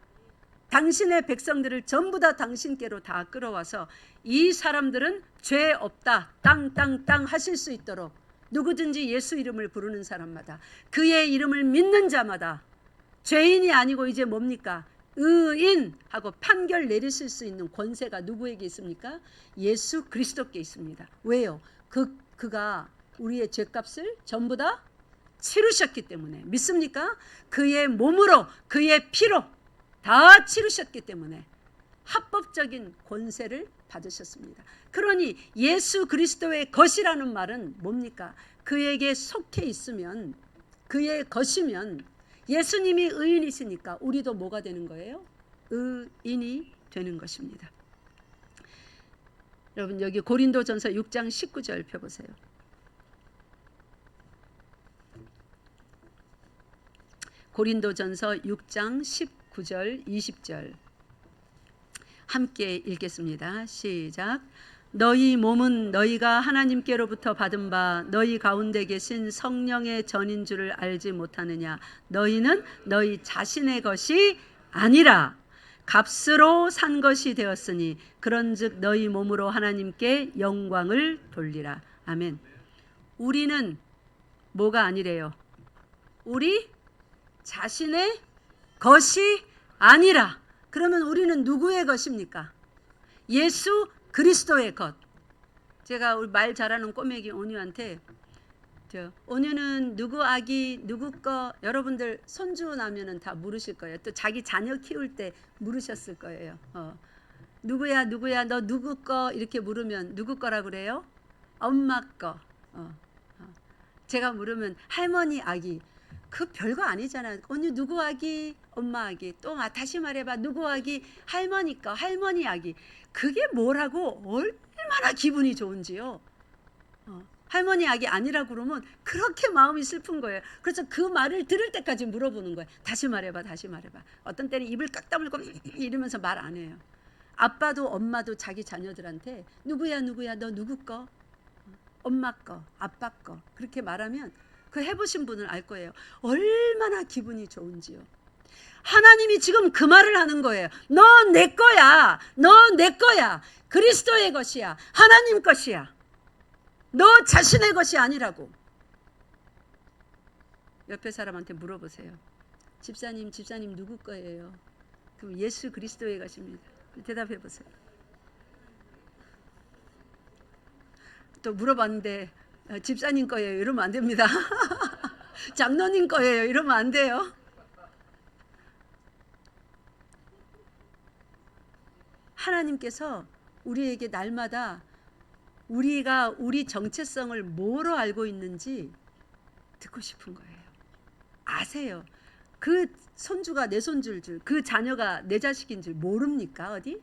당신의 백성들을 전부 다 당신께로 다 끌어와서 이 사람들은 죄 없다 땅 하실 수 있도록 누구든지 예수 이름을 부르는 사람마다 그의 이름을 믿는 자마다 죄인이 아니고 이제 뭡니까? 의인하고 판결 내리실 수 있는 권세가 누구에게 있습니까? 예수 그리스도께 있습니다. 왜요? 그가 우리의 죄값을 전부 다 치르셨기 때문에. 믿습니까? 그의 몸으로 그의 피로 다 치르셨기 때문에 합법적인 권세를 받으셨습니다. 그러니 예수 그리스도의 것이라는 말은 뭡니까? 그에게 속해 있으면, 그의 것이면 예수님이 의인이시니까 우리도 뭐가 되는 거예요? 의인이 되는 것입니다. 여러분 여기 고린도전서 6장 19절 펴보세요. 고린도전서 6장 19절 20절 함께 읽겠습니다. 시작. 너희 몸은 너희가 하나님께로부터 받은 바 너희 가운데 계신 성령의 전인 줄을 알지 못하느냐. 너희는 너희 자신의 것이 아니라 값으로 산 것이 되었으니 그런즉 너희 몸으로 하나님께 영광을 돌리라. 아멘. 우리는 뭐가 아니래요? 우리 자신의 것이 아니라. 그러면 우리는 누구의 것입니까? 예수 그리스도의 것. 제가 우리 말 잘하는 꼬매기 온유한테 온유는 누구 아기 누구 거, 여러분들 손주 나면은 다 물으실 거예요. 또 자기 자녀 키울 때 물으셨을 거예요. 누구야 너 누구 거 이렇게 물으면 누구 거라 그래요? 엄마 거. 제가 물으면 할머니 아기. 그 별거 아니잖아요. 언니 누구 아기? 엄마 아기. 또 다시 말해봐. 누구 아기? 할머니 거. 할머니 아기. 그게 뭐라고 얼마나 기분이 좋은지요. 할머니 아기 아니라고 그러면 그렇게 마음이 슬픈 거예요. 그래서 그 말을 들을 때까지 물어보는 거예요. 다시 말해봐. 어떤 때는 입을 깍 다물고 이러면서 말 안 해요. 아빠도 엄마도 자기 자녀들한테 누구야 너 누구 거? 엄마 거, 아빠 거. 그렇게 말하면 그 해보신 분은 알 거예요. 얼마나 기분이 좋은지요. 하나님이 지금 그 말을 하는 거예요. 너 내 거야. 너 내 거야. 그리스도의 것이야. 하나님 것이야. 너 자신의 것이 아니라고. 옆에 사람한테 물어보세요. 집사님 누구 거예요? 그럼 예수 그리스도의 것입니다. 대답해 보세요. 또 물어봤는데 집사님 거예요. 이러면 안 됩니다. 장로님 거예요. 이러면 안 돼요. 하나님께서 우리에게 날마다 우리가 우리 정체성을 뭐로 알고 있는지 듣고 싶은 거예요. 아세요? 그 손주가 내 손주일 줄, 그 자녀가 내 자식인 줄 모릅니까? 어디?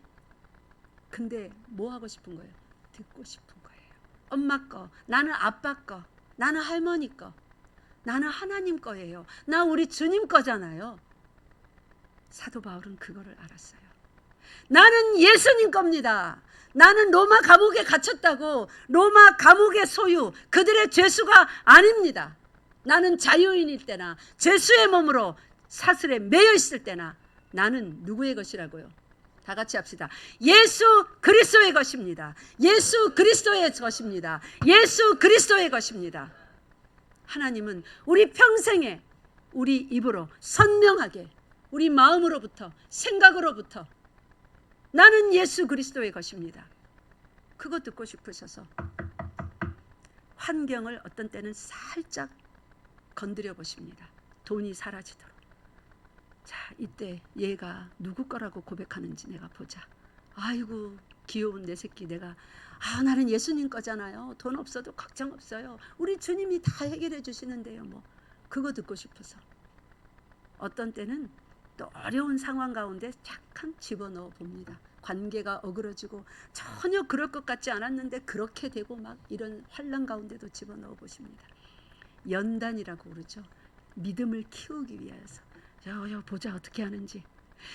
근데 뭐 하고 싶은 거예요? 듣고 싶은 거예요. 엄마 거, 나는 아빠 거, 나는 할머니 거, 나는 하나님 거예요. 나 우리 주님 거잖아요. 사도 바울은 그거를 알았어요. 나는 예수님 겁니다. 나는 로마 감옥에 갇혔다고 로마 감옥의 소유, 그들의 죄수가 아닙니다. 나는 자유인일 때나 죄수의 몸으로 사슬에 매여 있을 때나 나는 누구의 것이라고요? 다 같이 합시다. 예수 그리스도의 것입니다. 예수 그리스도의 것입니다. 예수 그리스도의 것입니다. 하나님은 우리 평생에 우리 입으로 선명하게 우리 마음으로부터 생각으로부터 나는 예수 그리스도의 것입니다. 그거 듣고 싶으셔서 환경을 어떤 때는 살짝 건드려 보십니다. 돈이 사라지도록. 자, 이때 얘가 누구 거라고 고백하는지 내가 보자. 아이고 귀여운 내 새끼, 내가 나는 예수님 거잖아요. 돈 없어도 걱정 없어요. 우리 주님이 다 해결해 주시는데요. 뭐 그거 듣고 싶어서. 어떤 때는 또 어려운 상황 가운데 잠깐 집어넣어 봅니다. 관계가 어그러지고 전혀 그럴 것 같지 않았는데 그렇게 되고 막 이런 환난 가운데도 집어넣어 보십니다. 연단이라고 그러죠. 믿음을 키우기 위해서. 보자 어떻게 하는지.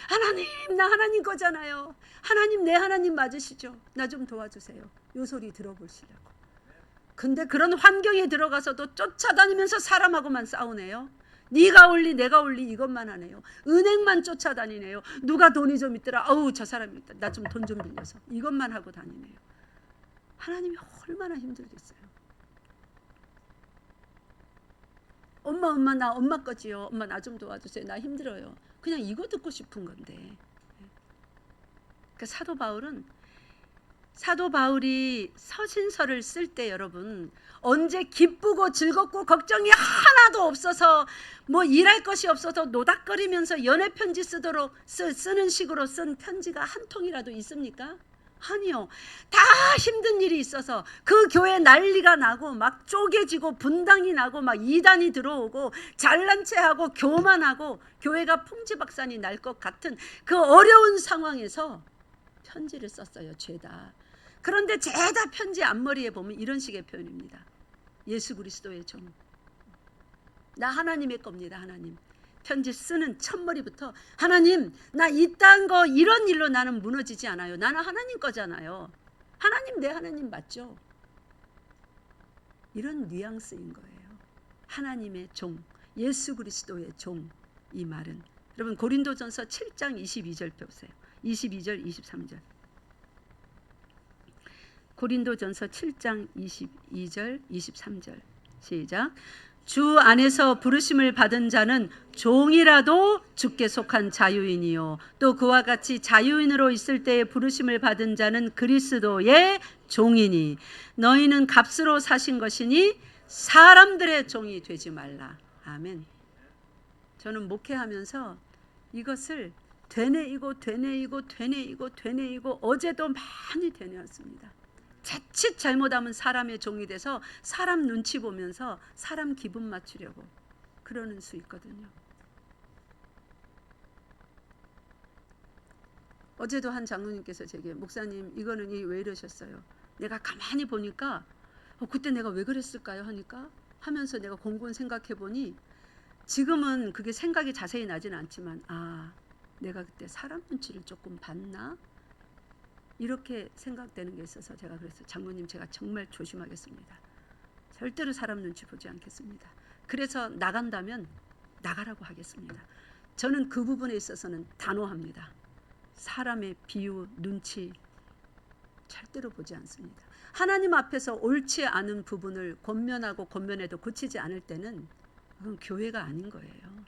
하나님, 나 하나님 거잖아요. 하나님, 내 하나님 맞으시죠? 나 좀 도와주세요. 요 소리 들어보시려고. 근데 그런 환경에 들어가서도 쫓아다니면서 사람하고만 싸우네요. 네가 올리 내가 올리 이것만 하네요. 은행만 쫓아다니네요. 누가 돈이 좀 있더라. 저 사람이 있다. 나 좀 돈 좀 빌려서. 이것만 하고 다니네요. 하나님이 얼마나 힘들겠어요. 엄마 나 엄마 거지요. 엄마 나 좀 도와주세요. 나 힘들어요. 그냥 이거 듣고 싶은 건데. 그러니까 사도 바울이 서신서를 쓸 때 여러분 언제 기쁘고 즐겁고 걱정이 하나도 없어서 뭐 일할 것이 없어서 노닥거리면서 연애 편지 쓰는 식으로 쓴 편지가 한 통이라도 있습니까? 아니요. 다 힘든 일이 있어서 그 교회 난리가 나고 막 쪼개지고 분당이 나고 막 이단이 들어오고 잘난 체하고 교만하고 교회가 풍지박산이 날 것 같은 그 어려운 상황에서 편지를 썼어요. 죄다. 그런데 죄다 편지 앞머리에 보면 이런 식의 표현입니다. 예수 그리스도의 종. 나 하나님의 겁니다. 하나님. 편지 쓰는 첫머리부터 하나님, 나 이딴 거 이런 일로 나는 무너지지 않아요. 나는 하나님 거잖아요. 하나님, 내 하나님 맞죠? 이런 뉘앙스인 거예요. 하나님의 종, 예수 그리스도의 종. 이 말은 여러분 고린도전서 7장 22절 보세요. 22절 23절. 고린도전서 7장 22절 23절. 시작. 주 안에서 부르심을 받은 자는 종이라도 주께 속한 자유인이요 또 그와 같이 자유인으로 있을 때에 부르심을 받은 자는 그리스도의 종이니 너희는 값으로 사신 것이니 사람들의 종이 되지 말라. 아멘. 저는 목회하면서 이것을 되뇌이고 어제도 많이 되뇌었습니다. 자칫 잘못하면 사람의 종이 돼서 사람 눈치 보면서 사람 기분 맞추려고 그러는 수 있거든요. 어제도 한 장로님께서 제게 목사님 이거는 왜 이러셨어요? 내가 가만히 보니까 그때 내가 왜 그랬을까요? 하면서 내가 곰곰 생각해 보니 지금은 그게 생각이 자세히 나진 않지만 내가 그때 사람 눈치를 조금 봤나? 이렇게 생각되는 게 있어서 제가 그랬어요. 장로님 제가 정말 조심하겠습니다. 절대로 사람 눈치 보지 않겠습니다. 그래서 나간다면 나가라고 하겠습니다. 저는 그 부분에 있어서는 단호합니다. 사람의 비유, 눈치 절대로 보지 않습니다. 하나님 앞에서 옳지 않은 부분을 권면해도 고치지 않을 때는 그건 교회가 아닌 거예요.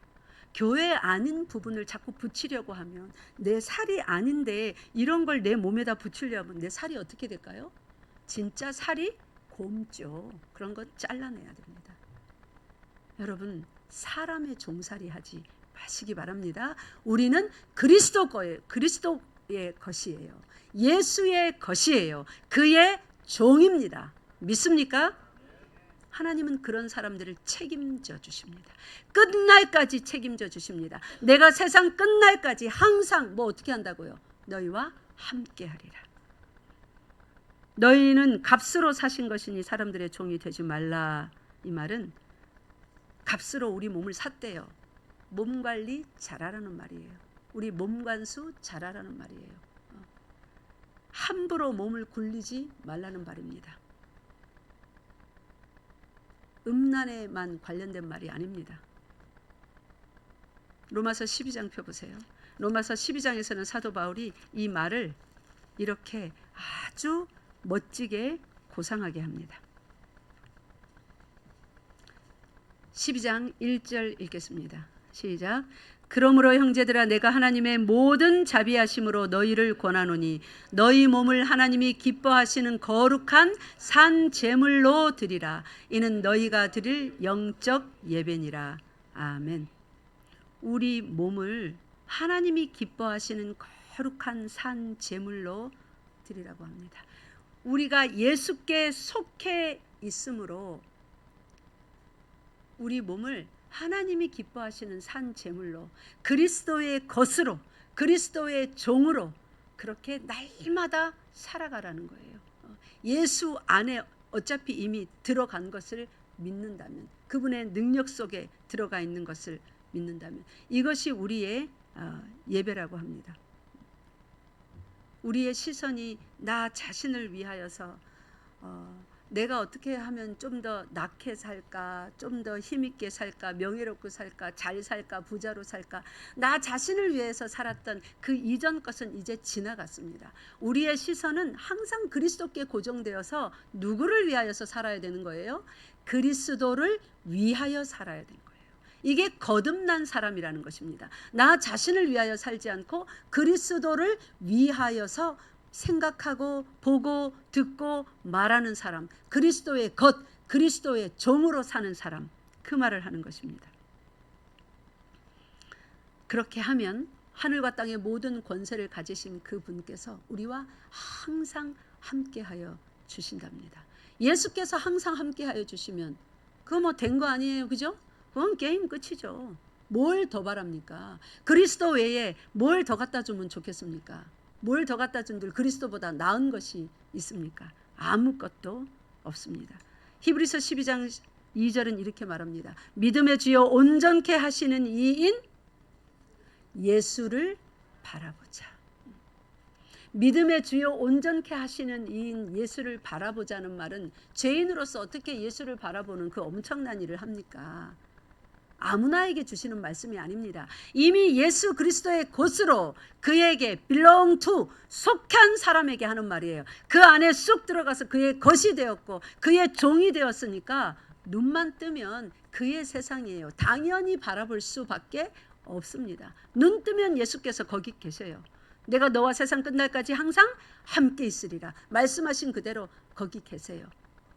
교회 아닌 부분을 자꾸 붙이려고 하면 내 살이 아닌데 이런 걸 내 몸에다 붙이려면 내 살이 어떻게 될까요? 진짜 살이 곪죠. 그런 거 잘라내야 됩니다. 여러분 사람의 종살이 하지 마시기 바랍니다. 우리는 그리스도의 것이에요. 예수의 것이에요. 그의 종입니다. 믿습니까? 하나님은 그런 사람들을 책임져 주십니다. 끝날까지 책임져 주십니다. 내가 세상 끝날까지 항상 어떻게 한다고요? 너희와 함께 하리라. 너희는 값으로 사신 것이니 사람들의 종이 되지 말라. 이 말은 값으로 우리 몸을 샀대요. 몸 관리 잘하라는 말이에요. 우리 몸 관수 잘하라는 말이에요. 함부로 몸을 굴리지 말라는 말입니다. 음란에만 관련된 말이 아닙니다. 로마서 12장 펴보세요. 로마서 12장에서는 사도 바울이 이 말을 이렇게 아주 멋지게 고상하게 합니다. 12장 1절 읽겠습니다. 시작. 그러므로 형제들아 내가 하나님의 모든 자비하심으로 너희를 권하노니 너희 몸을 하나님이 기뻐하시는 거룩한 산 제물로 드리라. 이는 너희가 드릴 영적 예배니라. 아멘. 우리 몸을 하나님이 기뻐하시는 거룩한 산 제물로 드리라고 합니다. 우리가 예수께 속해 있으므로 우리 몸을 하나님이 기뻐하시는 산 제물로, 그리스도의 것으로, 그리스도의 종으로 그렇게 날마다 살아가라는 거예요. 예수 안에 어차피 이미 들어간 것을 믿는다면, 그분의 능력 속에 들어가 있는 것을 믿는다면 이것이 우리의 예배라고 합니다. 우리의 시선이 나 자신을 위하여서 내가 어떻게 하면 좀 더 낫게 살까, 좀 더 힘있게 살까, 명예롭게 살까, 잘 살까, 부자로 살까, 나 자신을 위해서 살았던 그 이전 것은 이제 지나갔습니다. 우리의 시선은 항상 그리스도께 고정되어서 누구를 위하여서 살아야 되는 거예요? 그리스도를 위하여 살아야 되는 거예요. 이게 거듭난 사람이라는 것입니다. 나 자신을 위하여 살지 않고 그리스도를 위하여서 생각하고 보고 듣고 말하는 사람, 그리스도의 것, 그리스도의 종으로 사는 사람, 그 말을 하는 것입니다. 그렇게 하면 하늘과 땅의 모든 권세를 가지신 그 분께서 우리와 항상 함께하여 주신답니다. 예수께서 항상 함께하여 주시면 그거 뭐 된 거 아니에요, 그죠? 그건 게임 끝이죠. 뭘 더 바랍니까? 그리스도 외에 뭘 더 갖다 주면 좋겠습니까? 뭘 더 갖다 준들 그리스도보다 나은 것이 있습니까? 아무것도 없습니다. 히브리서 12장 2절은 이렇게 말합니다. 믿음의 주여 온전케 하시는 이인 예수를 바라보자. 믿음의 주여 온전케 하시는 이인 예수를 바라보자는 말은 죄인으로서 어떻게 예수를 바라보는 그 엄청난 일을 합니까? 아무나에게 주시는 말씀이 아닙니다. 이미 예수 그리스도의 것으로 그에게 belong to, 속한 사람에게 하는 말이에요. 그 안에 쑥 들어가서 그의 것이 되었고 그의 종이 되었으니까 눈만 뜨면 그의 세상이에요. 당연히 바라볼 수밖에 없습니다. 눈 뜨면 예수께서 거기 계세요. 내가 너와 세상 끝날까지 항상 함께 있으리라. 말씀하신 그대로 거기 계세요.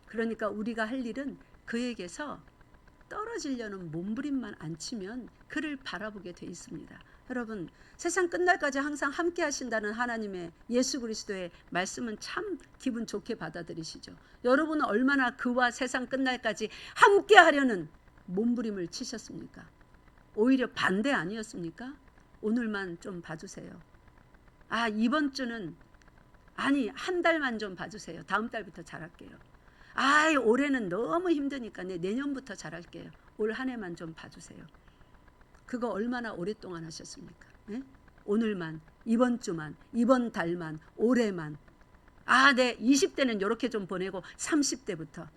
그러니까 우리가 할 일은 그에게서 떨어지려는 몸부림만 안 치면 그를 바라보게 돼 있습니다. 여러분, 세상 끝날까지 항상 함께 하신다는 하나님의 예수 그리스도의 말씀은 참 기분 좋게 받아들이시죠. 여러분은 얼마나 그와 세상 끝날까지 함께 하려는 몸부림을 치셨습니까? 오히려 반대 아니었습니까? 오늘만 좀 봐주세요. 이번 주는 한 달만 좀 봐주세요. 다음 달부터 잘할게요. 올해는 너무 힘드니까 내년부터 잘할게요. 올 한 해만 좀 봐주세요. 그거 얼마나 오랫동안 하셨습니까? 네? 오늘만, 이번 주만, 이번 달만, 올해만. 20대는 이렇게 좀 보내고 30대부터.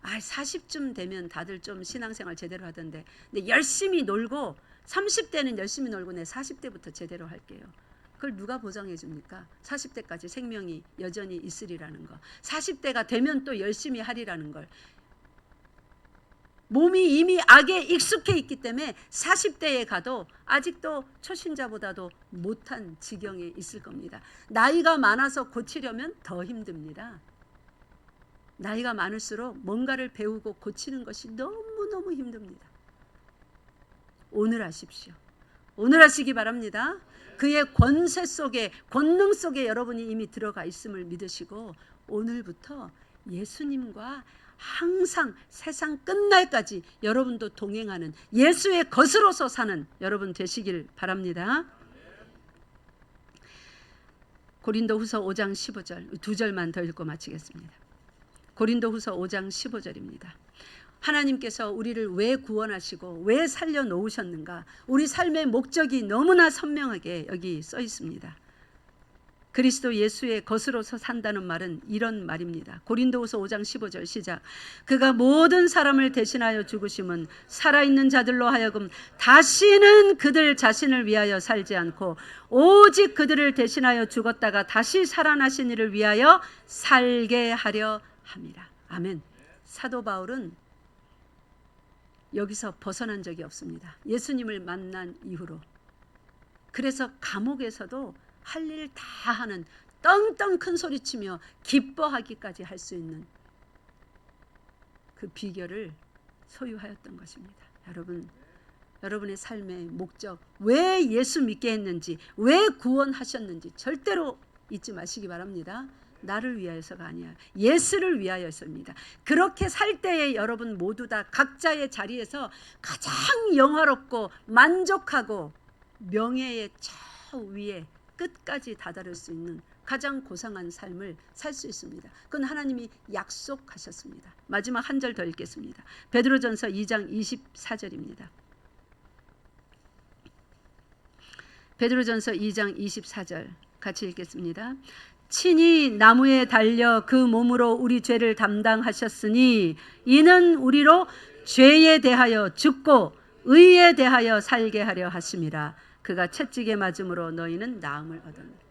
40쯤 되면 다들 좀 신앙생활 제대로 하던데. 근데 열심히 놀고 30대는 열심히 놀고 40대부터 제대로 할게요. 그걸 누가 보장해 줍니까? 40대까지 생명이 여전히 있으리라는 거. 40대가 되면 또 열심히 하리라는 걸. 몸이 이미 악에 익숙해 있기 때문에 40대에 가도 아직도 초신자보다도 못한 지경에 있을 겁니다. 나이가 많아서 고치려면 더 힘듭니다. 나이가 많을수록 뭔가를 배우고 고치는 것이 너무너무 힘듭니다. 오늘 하십시오. 오늘 하시기 바랍니다. 그의 권세 속에, 권능 속에 여러분이 이미 들어가 있음을 믿으시고 오늘부터 예수님과 항상 세상 끝날까지 여러분도 동행하는 예수의 것으로서 사는 여러분 되시길 바랍니다. 고린도후서 5장 15절, 2절만 더 읽고 마치겠습니다. 고린도후서 5장 15절입니다. 하나님께서 우리를 왜 구원하시고 왜 살려놓으셨는가? 우리 삶의 목적이 너무나 선명하게 여기 써 있습니다. 그리스도 예수의 것으로서 산다는 말은 이런 말입니다. 고린도후서 5장 15절 시작. 그가 모든 사람을 대신하여 죽으심은 살아있는 자들로 하여금 다시는 그들 자신을 위하여 살지 않고 오직 그들을 대신하여 죽었다가 다시 살아나신 이를 위하여 살게 하려 함이라. 아멘. 사도 바울은 여기서 벗어난 적이 없습니다. 예수님을 만난 이후로. 그래서 감옥에서도 할 일 다 하는, 떵떵 큰 소리치며 기뻐하기까지 할 수 있는 그 비결을 소유하였던 것입니다. 여러분의 삶의 목적, 왜 예수 믿게 했는지, 왜 구원하셨는지 절대로 잊지 마시기 바랍니다. 나를 위하여서가 아니야. 예수를 위하여서입니다. 그렇게 살 때에 여러분 모두 다 각자의 자리에서 가장 영화롭고 만족하고 명예의 저 위에 끝까지 다다를 수 있는 가장 고상한 삶을 살 수 있습니다. 그건 하나님이 약속하셨습니다. 마지막 한 절 더 읽겠습니다. 베드로전서 2장 24절입니다. 베드로전서 2장 24절 같이 읽겠습니다. 친히 나무에 달려 그 몸으로 우리 죄를 담당하셨으니 이는 우리로 죄에 대하여 죽고 의에 대하여 살게 하려 하심이라. 그가 채찍에 맞음으로 너희는 나음을 얻었느니라.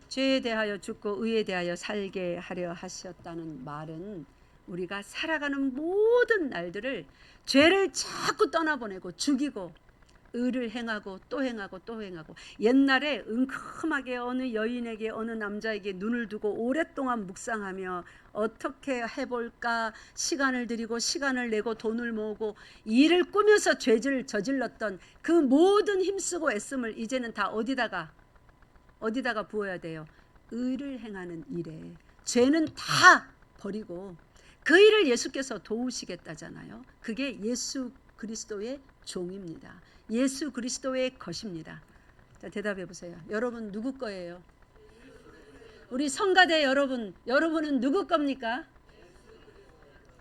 죄에 대하여 죽고 의에 대하여 살게 하려 하셨다는 말은 우리가 살아가는 모든 날들을 죄를 자꾸 떠나보내고 죽이고 의를 행하고 또 행하고 또 행하고, 옛날에 은큼하게 어느 여인에게 어느 남자에게 눈을 두고 오랫동안 묵상하며 어떻게 해볼까 시간을 들이고 시간을 내고 돈을 모으고 일을 꾸며서 죄를 저질렀던 그 모든 힘쓰고 애씀을 이제는 다 어디다가 부어야 돼요? 의를 행하는 일에. 죄는 다 버리고 그 일을 예수께서 도우시겠다잖아요. 그게 예수 그리스도의 종입니다. 예수 그리스도의 것입니다. 자, 대답해 보세요. 여러분 누구 거예요? 우리 성가대 여러분은 누구 겁니까?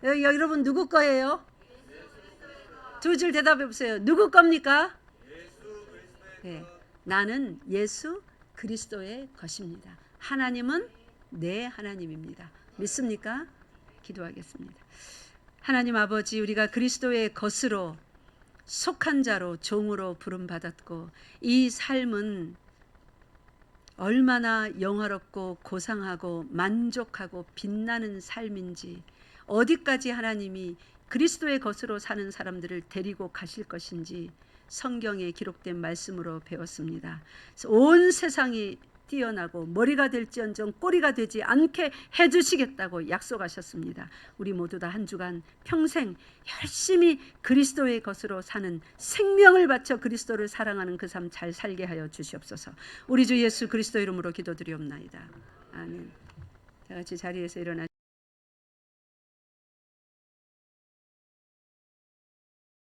여러분 누구 거예요? 두 줄 대답해 보세요. 누구 겁니까? 네, 나는 예수 그리스도의 것입니다. 하나님은 내 하나님입니다. 믿습니까? 기도하겠습니다. 하나님 아버지, 우리가 그리스도의 것으로 속한 자로 종으로 부름받았고 이 삶은 얼마나 영화롭고 고상하고 만족하고 빛나는 삶인지, 어디까지 하나님이 그리스도의 것으로 사는 사람들을 데리고 가실 것인지 성경에 기록된 말씀으로 배웠습니다. 온 세상이 뛰어나고 머리가 될지언정 꼬리가 되지 않게 해주시겠다고 약속하셨습니다. 우리 모두 다 한 주간 평생 열심히 그리스도의 것으로 사는, 생명을 바쳐 그리스도를 사랑하는 그 삶 잘 살게 하여 주시옵소서. 우리 주 예수 그리스도 이름으로 기도드리옵나이다. 아멘. 다 같이 자리에서 일어나